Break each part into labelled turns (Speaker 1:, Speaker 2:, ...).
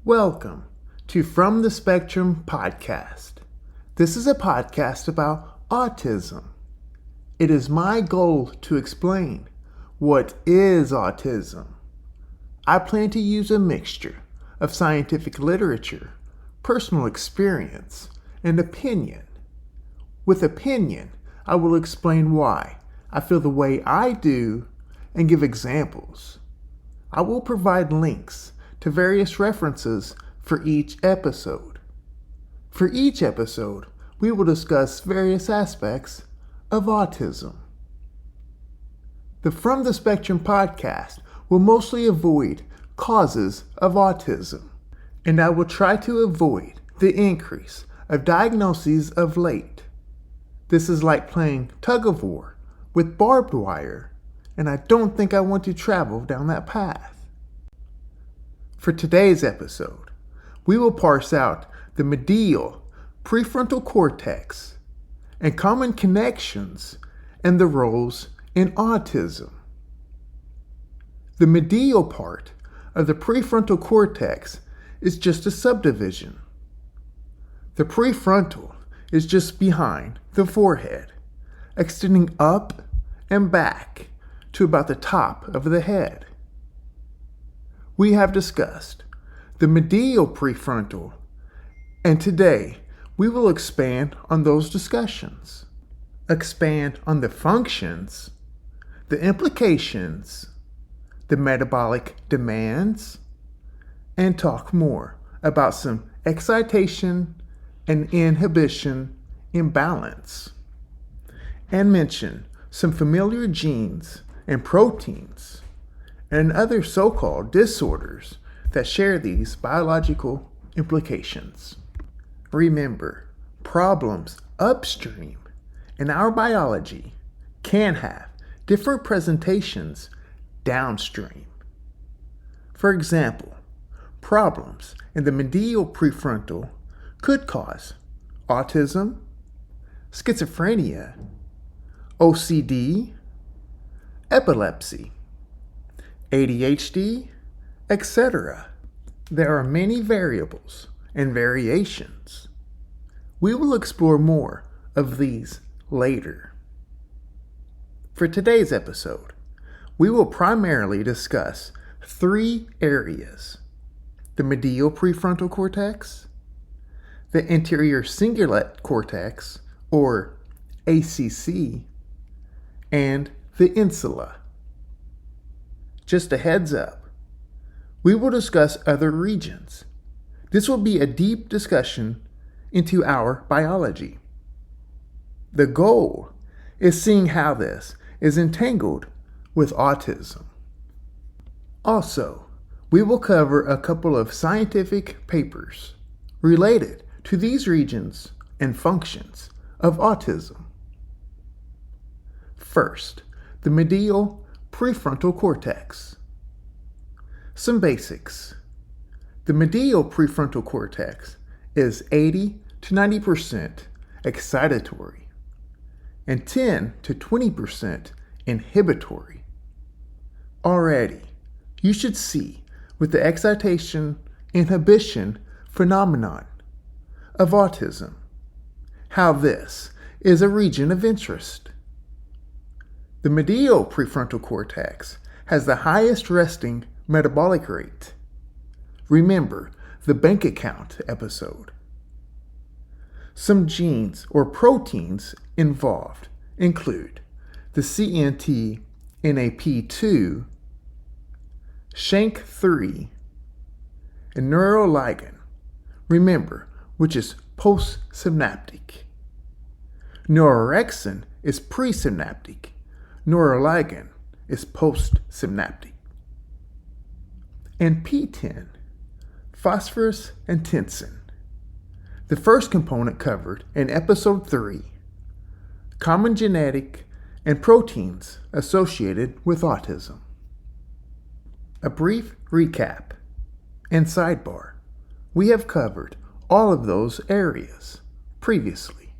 Speaker 1: Welcome to From the Spectrum podcast. This is a podcast about autism. It is my goal to explain what is autism. I plan to use a mixture of scientific literature, personal experience, and opinion. With opinion, I will explain why I feel the way I do and give examples. I will provide links to various references for each episode. For each episode, we will discuss various aspects of autism. The From the Spectrum podcast will mostly avoid causes of autism, and I will try to avoid the increase of diagnoses of late. This is like playing tug of war with barbed wire, and I don't think I want to travel down that path. For today's episode, we will parse out the medial prefrontal cortex and common connections and the roles in autism. The medial part of the prefrontal cortex is just a subdivision. The prefrontal is just behind the forehead, extending up and back to about the top of the head. We have discussed the medial prefrontal, and today we will expand on those discussions, expand on the functions, the implications, the metabolic demands, and talk more about some excitation and inhibition imbalance, and mention some familiar genes and proteins and other so-called disorders that share these biological implications. Remember, problems upstream in our biology can have different presentations downstream. For example, problems in the medial prefrontal could cause autism, schizophrenia, OCD, epilepsy, ADHD, etc. There are many variables and variations. We will explore more of these later. For today's episode, we will primarily discuss three areas: the medial prefrontal cortex, the Anterior Cingulate Cortex, or ACC, and the Insula. Just a heads up, we will discuss other regions. This will be a deep discussion into our biology. The goal is seeing how this is entangled with autism. Also, we will cover a couple of scientific papers related to these regions and functions of autism. First, the medial prefrontal cortex. Some basics. The medial prefrontal cortex is 80 to 90% excitatory and 10 to 20% inhibitory. Already, you should see with the excitation-inhibition phenomenon of autism how this is a region of interest. The medial prefrontal cortex has the highest resting metabolic rate. Remember the bank account episode. Some genes or proteins involved include the CNTNAP2, SHANK3, and Neuroligin, remember, which is postsynaptic. Neuroorexin is presynaptic. Neuroligin is postsynaptic. And PTEN, phosphorus and tensin. The first component covered in episode 3, common genetic and proteins associated with autism. A brief recap and sidebar. We have covered all of those areas previously.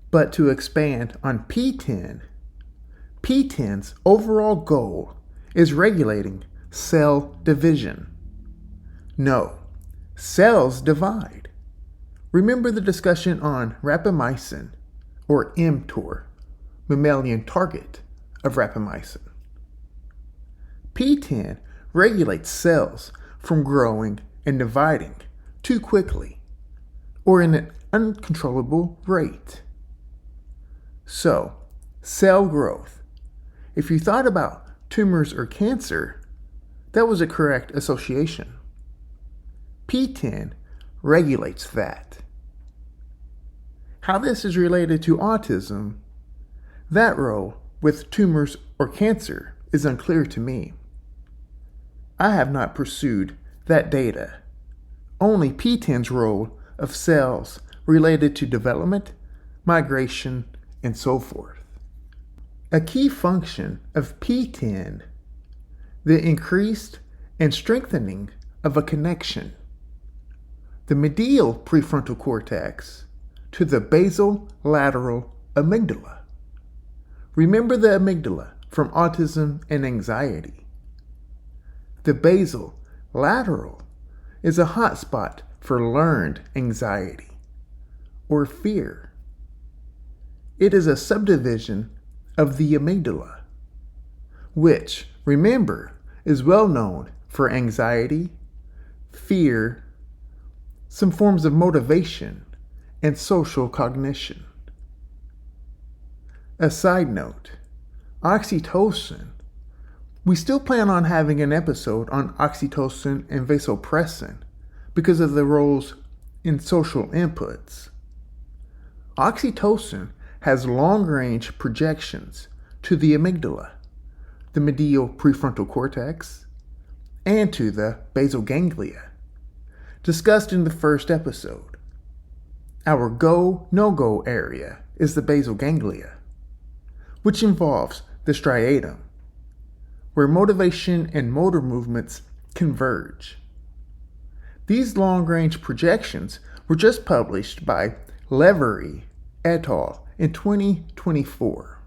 Speaker 1: But to expand on PTEN, PTEN's overall goal is regulating cell division. No, cells divide. Remember the discussion on rapamycin, or mTOR, mammalian target of rapamycin. PTEN regulates cells from growing and dividing too quickly or in an uncontrollable rate. So, cell growth. If you thought about tumors or cancer, that was a correct association. PTEN regulates that. How this is related to autism, that role with tumors or cancer is unclear to me. I have not pursued that data. Only PTEN's role of cells related to development, migration, and so forth. A key function of PTEN, the increased and strengthening of a connection. The medial prefrontal cortex to the basal-lateral amygdala. Remember the amygdala from autism and anxiety. The basal-lateral is a hotspot for learned anxiety or fear. It is a subdivision of the amygdala, which, remember, is well known for anxiety, fear, some forms of motivation, and social cognition. A side note, oxytocin. We still plan on having an episode on oxytocin and vasopressin because of the roles in social inputs. Oxytocin has long-range projections to the amygdala, the medial prefrontal cortex, and to the basal ganglia, discussed in the first episode. Our go-no-go area is the basal ganglia, which involves the striatum, where motivation and motor movements converge. These long-range projections were just published by Levery et al. In 2024.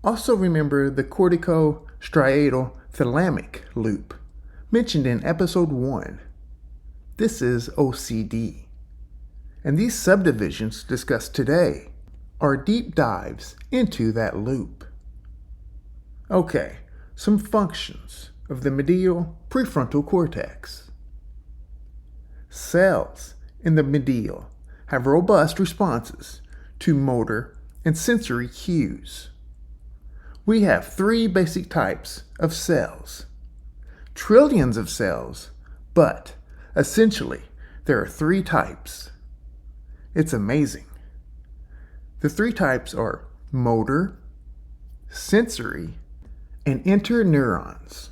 Speaker 1: Also remember the cortico-striatal thalamic loop, mentioned in episode 1. This is OCD. And these subdivisions discussed today are deep dives into that loop. Okay, some functions of the medial prefrontal cortex. Cells in the medial have robust responses to motor and sensory cues. We have 3 basic types of cells. Trillions of cells, but essentially there are 3 types. It's amazing. The 3 types are motor, sensory, and interneurons.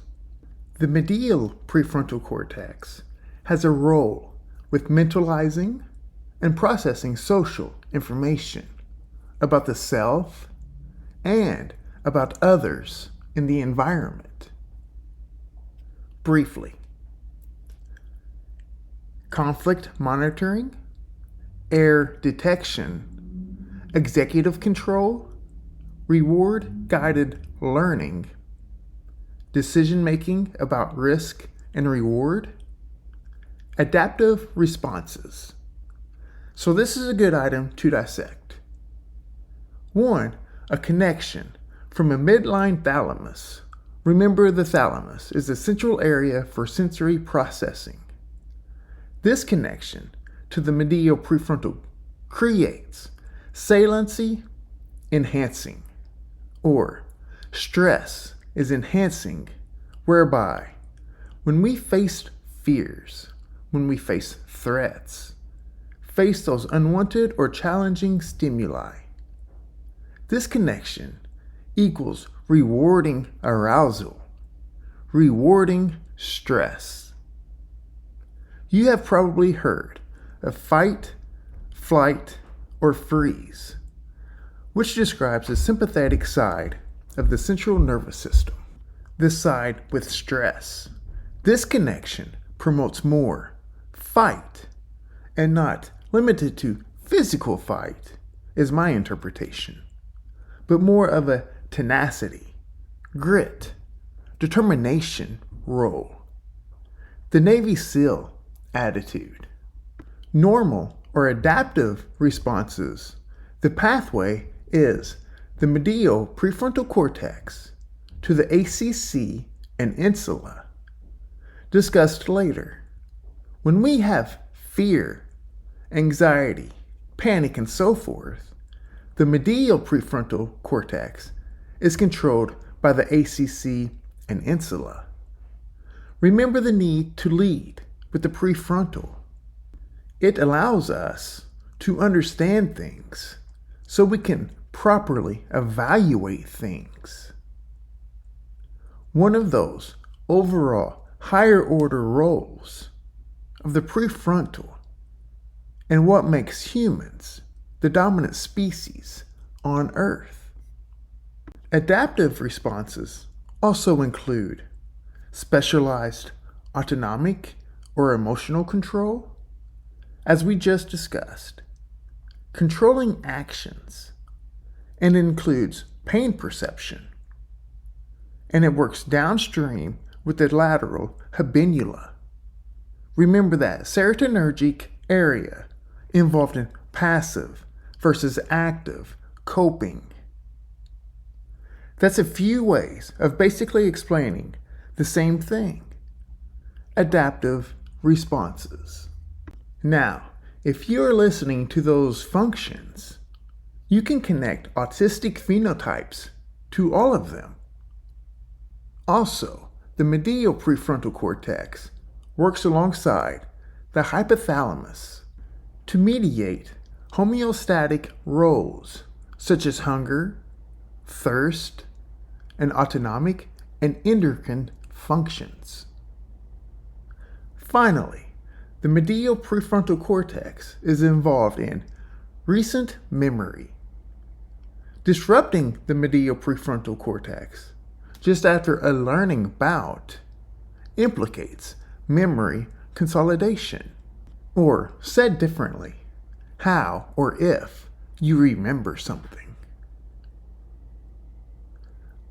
Speaker 1: The medial prefrontal cortex has a role with mentalizing and processing social information about the self and about others in the environment. Briefly, conflict monitoring, error detection, executive control, reward-guided learning, decision-making about risk and reward, adaptive responses. So this is a good item to dissect. 1. A connection from a midline thalamus. Remember, the thalamus is the central area for sensory processing. This connection to the medial prefrontal creates saliency enhancing, or stress is enhancing, whereby when we face fears, when we face threats, face those unwanted or challenging stimuli, this connection equals rewarding arousal, rewarding stress. You have probably heard of fight, flight, or freeze, which describes the sympathetic side of the central nervous system, this side with stress. This connection promotes more fight and not limited to physical fight, is my interpretation, but more of a tenacity, grit, determination role. The Navy SEAL attitude. Normal or adaptive responses. The pathway is the medial prefrontal cortex to the ACC and insula. Discussed later. When we have fear, anxiety, panic, and so forth, the medial prefrontal cortex is controlled by the ACC and insula. Remember the need to lead with the prefrontal. It allows us to understand things so we can properly evaluate things. One of those overall higher order roles of the prefrontal and what makes humans the dominant species on Earth. Adaptive responses also include specialized autonomic or emotional control, as we just discussed, controlling actions, and includes pain perception, and it works downstream with the lateral habenula. Remember that serotonergic area involved in passive versus active coping. That's a few ways of basically explaining the same thing. Adaptive responses. Now, if you're listening to those functions, you can connect autistic phenotypes to all of them. Also, the medial prefrontal cortex works alongside the hypothalamus to mediate homeostatic roles such as hunger, thirst, and autonomic and endocrine functions. Finally, the medial prefrontal cortex is involved in recent memory. Disrupting the medial prefrontal cortex just after a learning bout implicates memory consolidation, or said differently, how or if you remember something.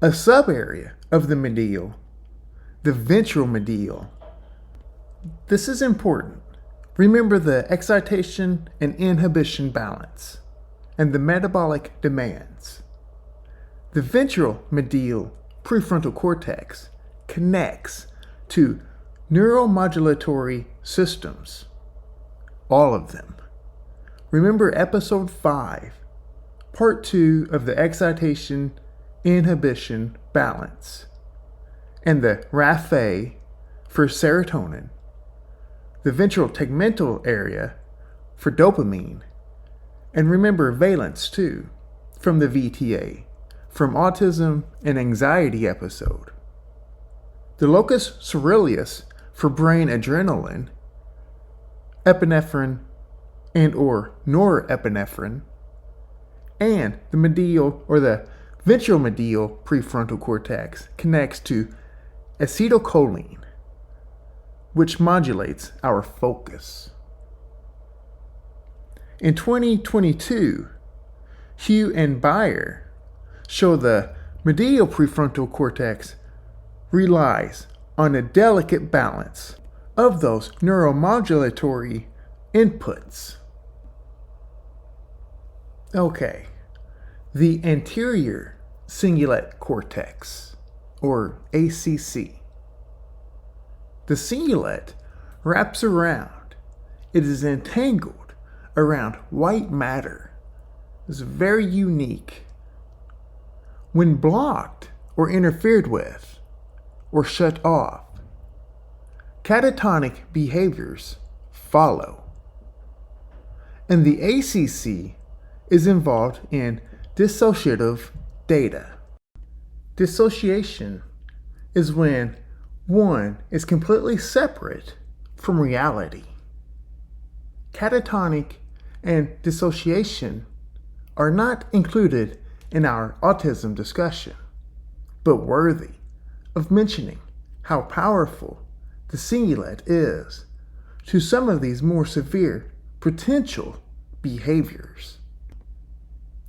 Speaker 1: A subarea of the medial, the ventral medial. This is important. Remember the excitation and inhibition balance and the metabolic demands. The ventral medial prefrontal cortex connects to neuromodulatory systems, all of them. Remember episode 5, part 2 of the excitation inhibition balance, and the raphe for serotonin, the ventral tegmental area for dopamine, and remember valence too, from the VTA, from Autism and Anxiety episode. The locus coeruleus for brain adrenaline, epinephrine and or norepinephrine, and the medial or the ventral medial prefrontal cortex connects to acetylcholine, which modulates our focus. In 2022, Hugh and Beyer show the medial prefrontal cortex relies on a delicate balance of those neuromodulatory inputs. Okay, the Anterior Cingulate Cortex, or ACC. The cingulate wraps around. It is entangled around white matter. It's very unique. When blocked or interfered with or shut off, catatonic behaviors follow. And the ACC is involved in dissociative data. Dissociation is when one is completely separate from reality. Catatonic and dissociation are not included in our autism discussion, but worthy of mentioning how powerful the cingulate is to some of these more severe potential behaviors.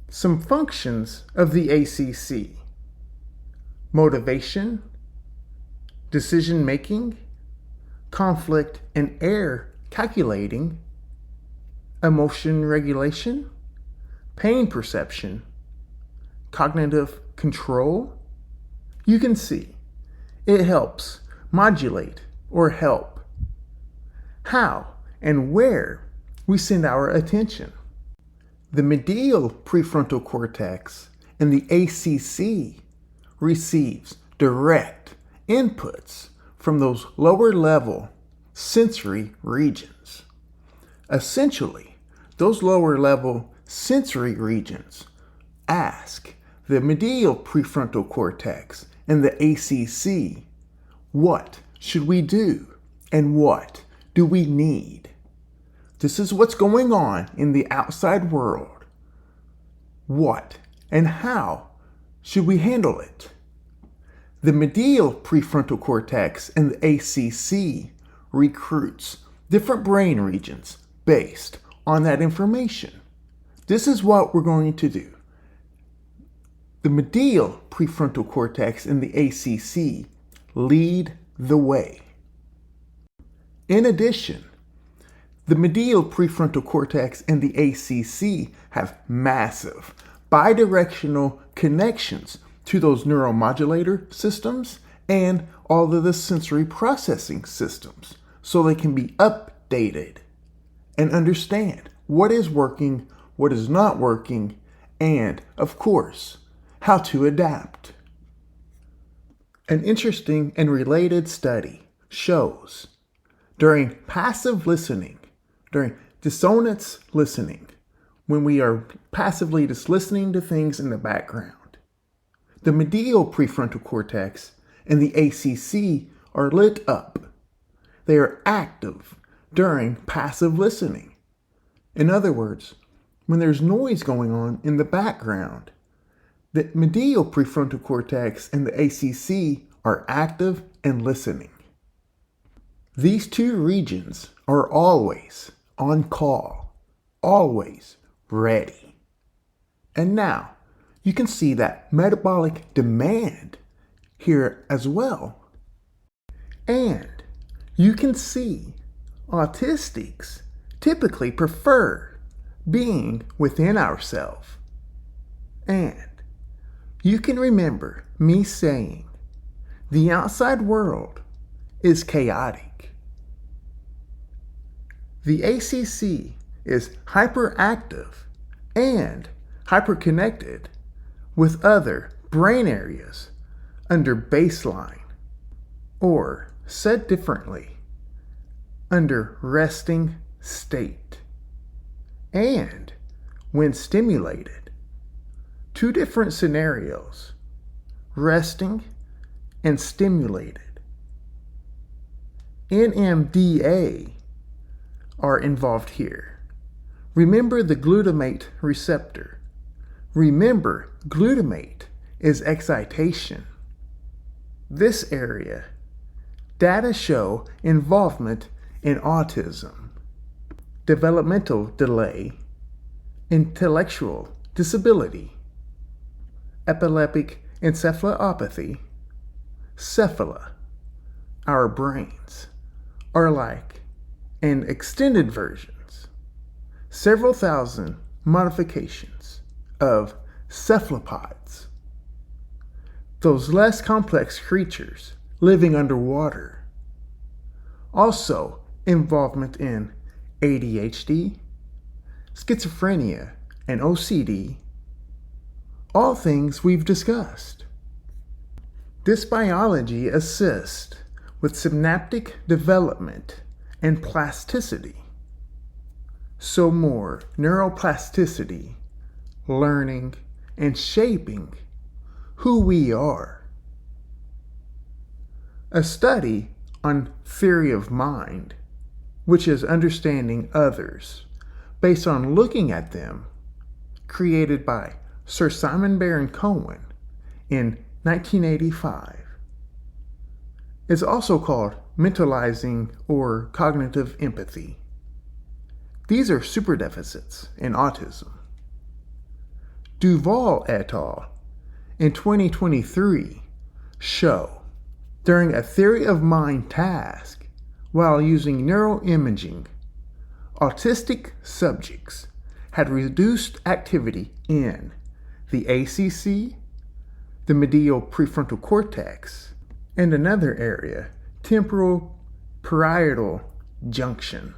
Speaker 1: Some functions of the ACC: motivation, decision making, conflict and error calculating, emotion regulation, pain perception, cognitive control. You can see it helps modulate or help how and where we send our attention. The medial prefrontal cortex and the ACC receives direct inputs from those lower level sensory regions. Essentially, those lower level sensory regions ask the medial prefrontal cortex and the ACC, what should we do and what do we need? This is what's going on in the outside world. What and how should we handle it? The medial prefrontal cortex and the ACC recruits different brain regions based on that information. This is what we're going to do. The medial prefrontal cortex and the ACC lead the way. In addition, the medial prefrontal cortex and the ACC have massive bi-directional connections to those neuromodulator systems and all of the sensory processing systems, so they can be updated and understand what is working, what is not working, and, of course, how to adapt. An interesting and related study shows during passive listening, during dissonance listening, when we are passively just listening to things in the background, the medial prefrontal cortex and the ACC are lit up. They are active during passive listening. In other words, when there's noise going on in the background, the medial prefrontal cortex and the ACC are active and listening. These two regions are always on call, always ready. And now you can see that metabolic demand here as well. And you can see autistics typically prefer being within ourselves. And you can remember me saying the outside world is chaotic. The ACC is hyperactive and hyperconnected with other brain areas under baseline, or said differently, under resting state. And when stimulated, two different scenarios, resting and stimulated. NMDA are involved here. Remember the glutamate receptor. Remember, glutamate is excitation. This area, data show involvement in autism, developmental delay, intellectual disability, epileptic encephalopathy, cephala. Our brains are like in extended versions, several thousand modifications of cephalopods, those less complex creatures living underwater. Also, involvement in ADHD, schizophrenia, and OCD, all things we've discussed. This biology assists with synaptic development and plasticity. So more neuroplasticity, learning, and shaping who we are. A study on theory of mind, which is understanding others based on looking at them, created by Sir Simon Baron-Cohen in 1985, is also called mentalizing or cognitive empathy. These are superdeficits in autism. Duval et al. In 2023 show during a theory of mind task while using neuroimaging autistic subjects had reduced activity in the ACC, the medial prefrontal cortex, and another area, temporal parietal junction.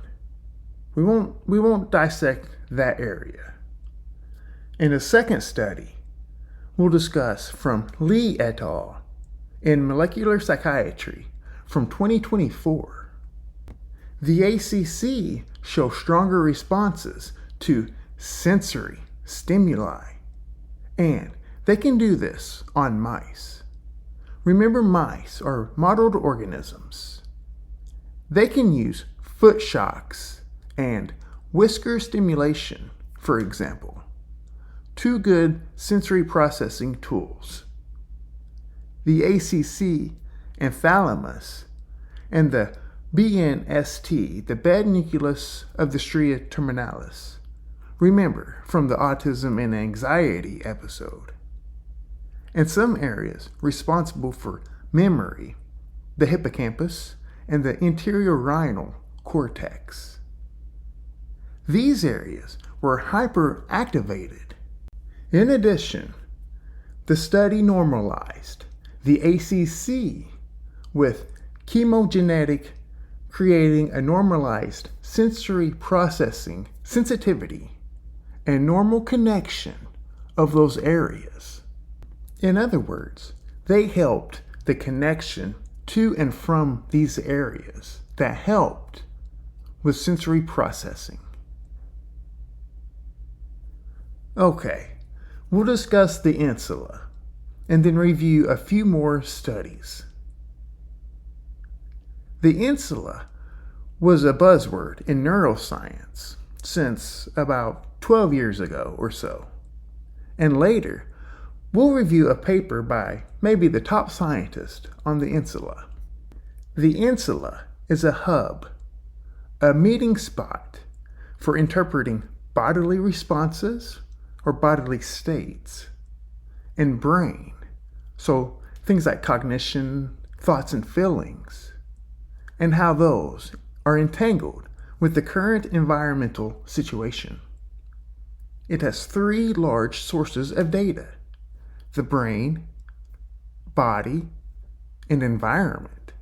Speaker 1: We won't dissect that area. In a second study, we'll discuss from Lee et al. In Molecular Psychiatry from 2024. The ACC shows stronger responses to sensory stimuli, and they can do this on mice. Remember, mice are modeled organisms. They can use foot shocks and whisker stimulation, for example, two good sensory processing tools. The ACC and thalamus and the BNST, the bed nucleus of the stria terminalis. Remember from the Autism and Anxiety episode. And some areas responsible for memory, the hippocampus and the anterior cortex. These areas were hyperactivated. In addition, the study normalized the ACC with chemogenetic, creating a normalized sensory processing sensitivity and normal connection of those areas. In other words, they helped the connection to and from these areas that helped with sensory processing. Okay, we'll discuss the insula and then review a few more studies. The insula was a buzzword in neuroscience since about 12 years ago or so. And later, we'll review a paper by maybe the top scientist on the insula. The insula is a hub, a meeting spot for interpreting bodily responses or bodily states and brain. So things like cognition, thoughts and feelings, and how those are entangled with the current environmental situation. It has three large sources of data: the brain, body, and environment.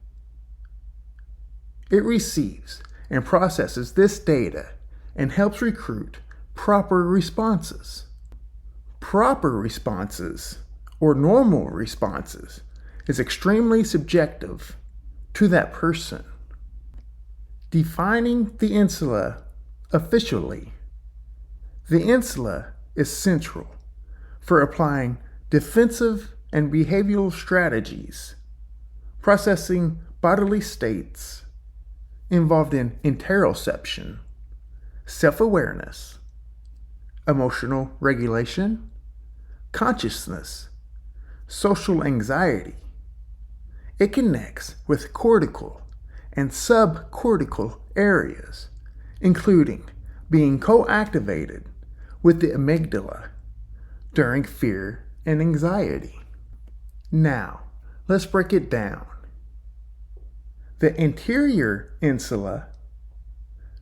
Speaker 1: It receives and processes this data and helps recruit proper responses. Proper responses, or normal responses, is extremely subjective to that person. Defining the insula officially, the insula is central for applying defensive and behavioral strategies, processing bodily states involved in interoception, self-awareness, emotional regulation, consciousness, social anxiety. It connects with cortical and subcortical areas, including being co-activated with the amygdala during fear and anxiety. Now, let's break it down. The anterior insula,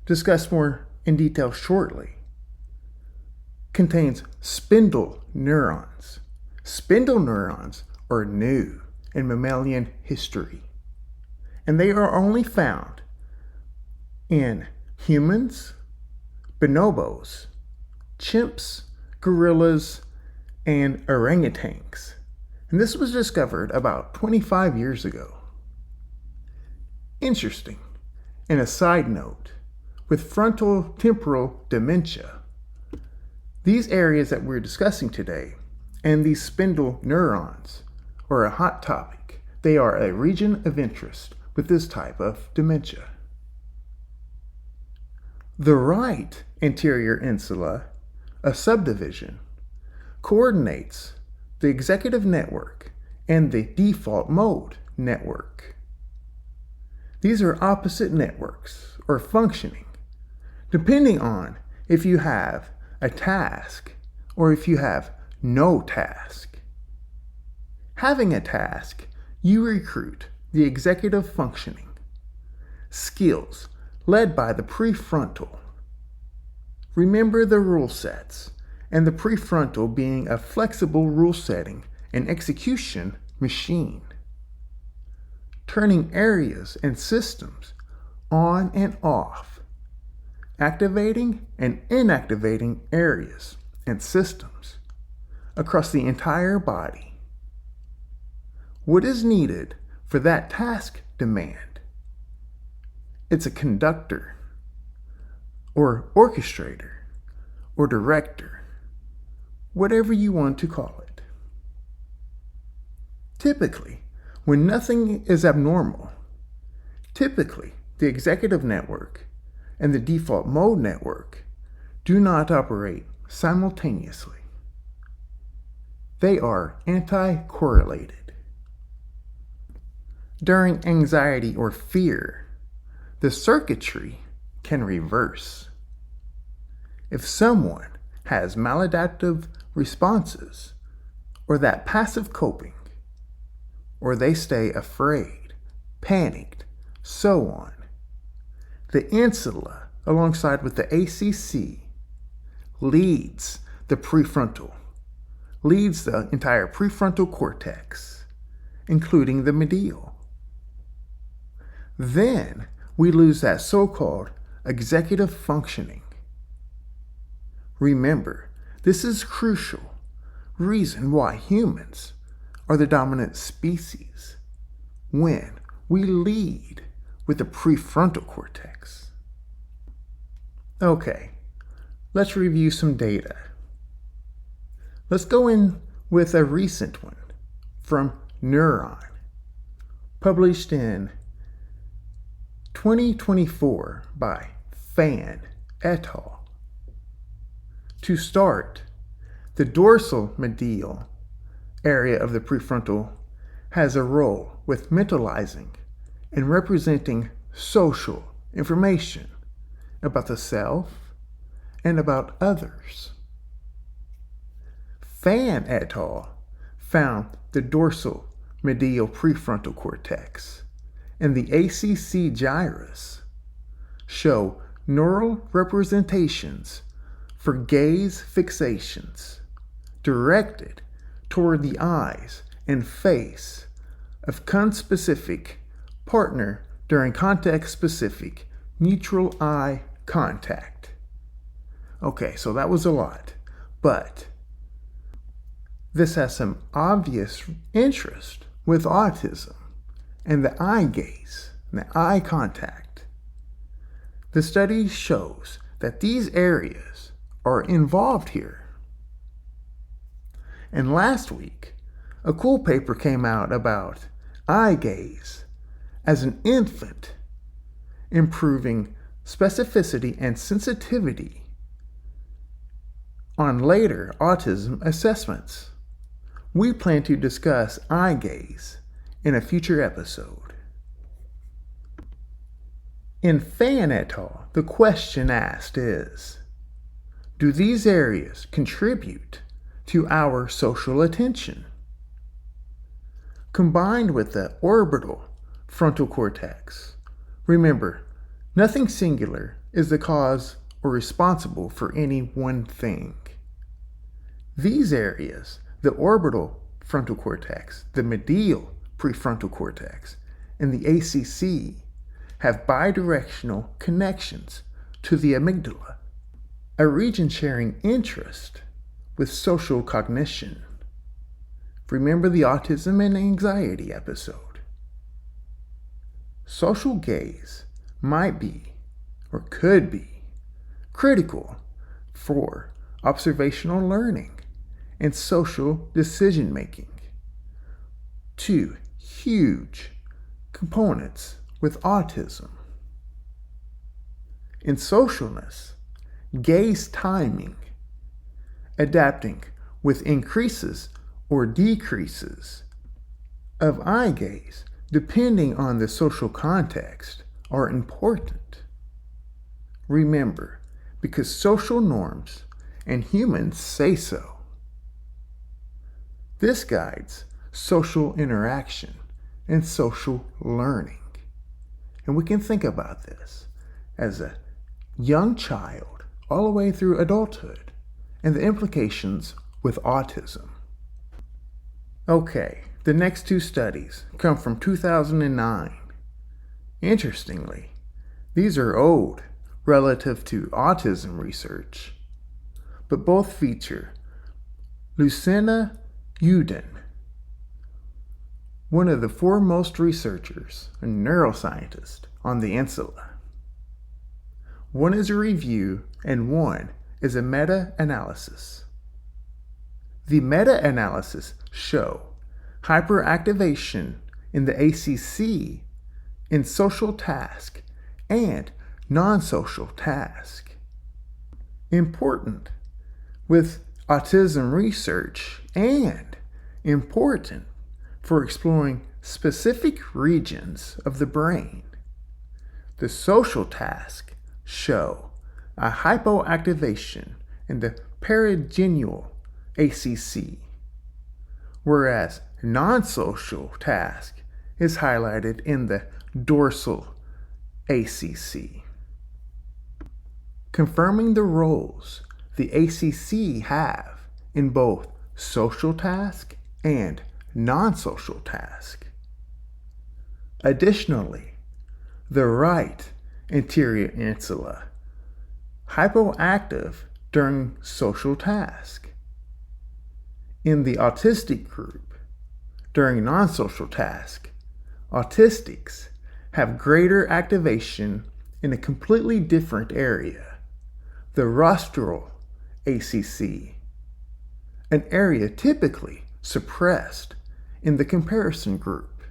Speaker 1: discussed more in detail shortly, contains spindle neurons. Spindle neurons are new in mammalian history, and they are only found in humans, bonobos, chimps, gorillas, and orangutans. And this was discovered about 25 years ago. Interesting. And a side note, with frontal temporal dementia, these areas that we're discussing today and these spindle neurons are a hot topic. They are a region of interest with this type of dementia. The right anterior insula, a subdivision, coordinates the executive network and the default mode network. These are opposite networks or functioning, depending on if you have a task or if you have no task. Having a task, you recruit the executive functioning skills led by the prefrontal Remember the rule sets, and the prefrontal being a flexible rule setting and execution machine, turning areas and systems on and off, activating and inactivating areas and systems across the entire body. What is needed for that task demand? It's a conductor, or orchestrator, or director, whatever you want to call it. Typically, when nothing is abnormal, typically the executive network and the default mode network do not operate simultaneously. They are anti-correlated. During anxiety or fear, the circuitry can reverse. If someone has maladaptive responses, or that passive coping, or they stay afraid, panicked, so on, the Insula, alongside with the ACC, leads the entire prefrontal cortex, including the medial. Then we lose that so-called executive functioning. Remember, this is crucial reason why humans are the dominant species when we lead with the prefrontal cortex. Okay, let's review some data. Let's go in with a recent one from Neuron, published in 2024 by Fan et al. To start, the dorsal medial area of the prefrontal has a role with mentalizing and representing social information about the self and about others. Fan et al. Found the dorsal medial prefrontal cortex and the ACC gyrus show neural representations for gaze fixations directed toward the eyes and face of conspecific partner during context-specific mutual eye contact. Okay, so that was a lot, but this has some obvious interest with autism and the eye gaze and the eye contact. The study shows that these areas are involved here. And last week, a cool paper came out about eye gaze as an infant, improving specificity and sensitivity on later autism assessments. We plan to discuss eye gaze in a future episode. In Fan et al., the question asked is, do these areas contribute to our social attention? Combined with the orbital frontal cortex. Remember, nothing singular is the cause or responsible for any one thing. These areas, the orbital frontal cortex, the medial prefrontal cortex, and the ACC, have bi-directional connections to the amygdala, a region sharing interest with social cognition. Remember the autism and anxiety episode. Social gaze might be, or could be, critical for observational learning and social decision making. Two huge components with autism. In socialness, gaze timing, adapting with increases or decreases of eye gaze depending on the social context are important. Remember, because social norms and humans say so. This guides social interaction and social learning. And we can think about this as a young child all the way through adulthood and the implications with autism. Okay, the next two studies come from 2009. Interestingly, these are old relative to autism research, but both feature Luciana Uden, one of the foremost researchers and neuroscientists on the Insula. One is a review and one is a meta-analysis. The meta-analysis show hyperactivation in the ACC in social task and non-social task. Important with autism research and important for exploring specific regions of the brain. The social task show a hypoactivation in the perigenual ACC, whereas non-social task is highlighted in the dorsal ACC. Confirming the roles the ACC have in both social task and non-social task. Additionally, the right anterior insula, hypoactive during social task. In the autistic group, during non-social task, autistics have greater activation in a completely different area, the rostral ACC, an area typically suppressed in the comparison group.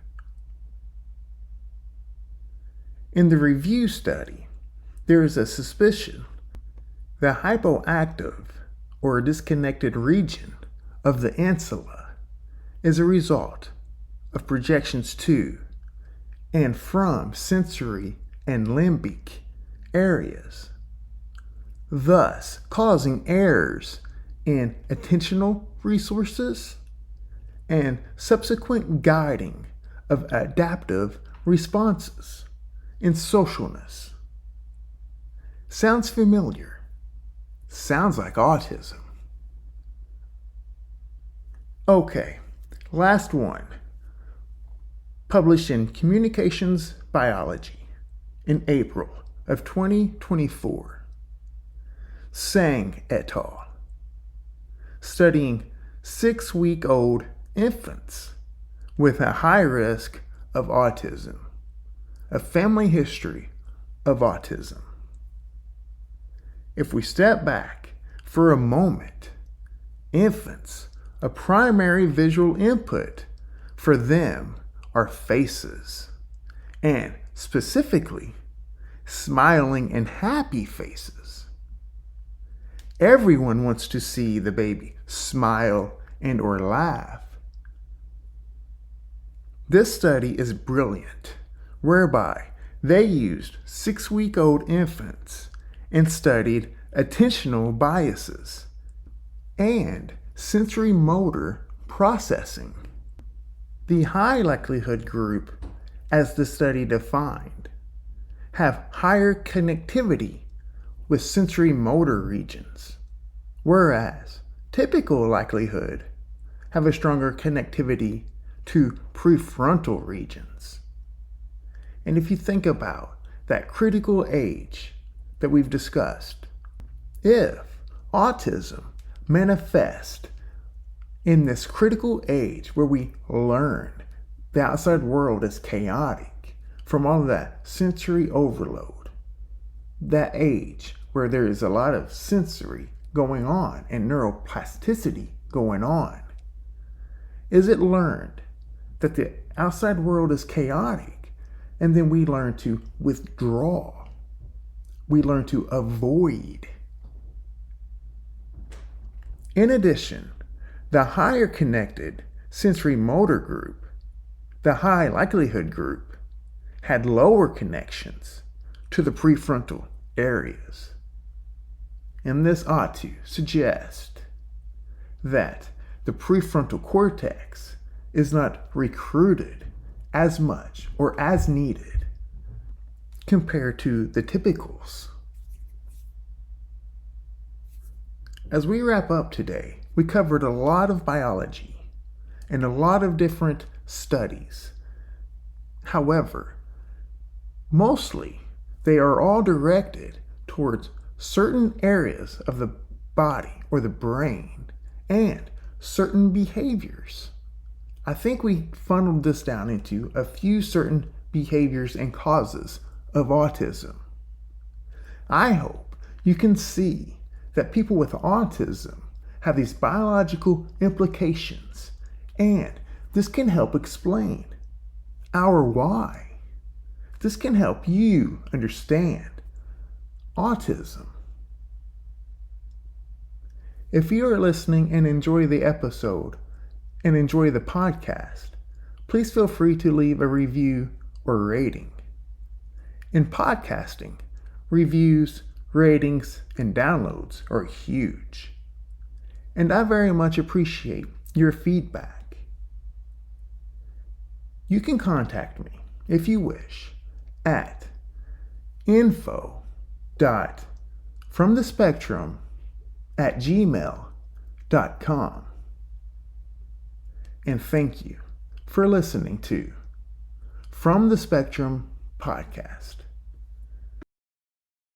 Speaker 1: In the review study, there is a suspicion that hypoactive or disconnected region of the insula is a result of projections to and from sensory and limbic areas, thus causing errors in attentional resources and subsequent guiding of adaptive responses in socialness. Sounds familiar. Sounds like autism. Okay, last one. Published in Communications Biology in April of 2024. Sang et al. Studying 6-week-old infants with a high risk of autism, a family history of autism. If we step back for a moment, infants, a primary visual input for them are faces, and specifically, smiling and happy faces. Everyone wants to see the baby smile and or laugh. This study is brilliant, whereby they used 6-week-old infants and studied attentional biases and sensorimotor processing. The high likelihood group, as the study defined, have higher connectivity with sensorimotor regions, whereas typical likelihood have a stronger connectivity to prefrontal regions. And if you think about that critical age that we've discussed, if autism manifests in this critical age where we learn the outside world is chaotic from all of that sensory overload, that age where there is a lot of sensory going on and neuroplasticity going on, is it learned that the outside world is chaotic, and then we learn to withdraw. We learn to avoid. In addition, the higher connected sensorimotor group, the high likelihood group, had lower connections to the prefrontal areas. And this ought to suggest that the prefrontal cortex is not recruited as much or as needed compared to the typicals. As we wrap up today, we covered a lot of biology and a lot of different studies. However, mostly they are all directed towards certain areas of the body or the brain and certain behaviors. I think we funneled this down into a few certain behaviors and causes of autism. I hope you can see that people with autism have these biological implications, and this can help explain our why. This can help you understand autism. If you are listening and enjoy the episode and enjoy the podcast, please feel free to leave a review or rating. In podcasting, reviews, ratings, and downloads are huge. And I very much appreciate your feedback. You can contact me, if you wish, at info.fromthespectrum@gmail.com. And thank you for listening to From the Spectrum Podcast.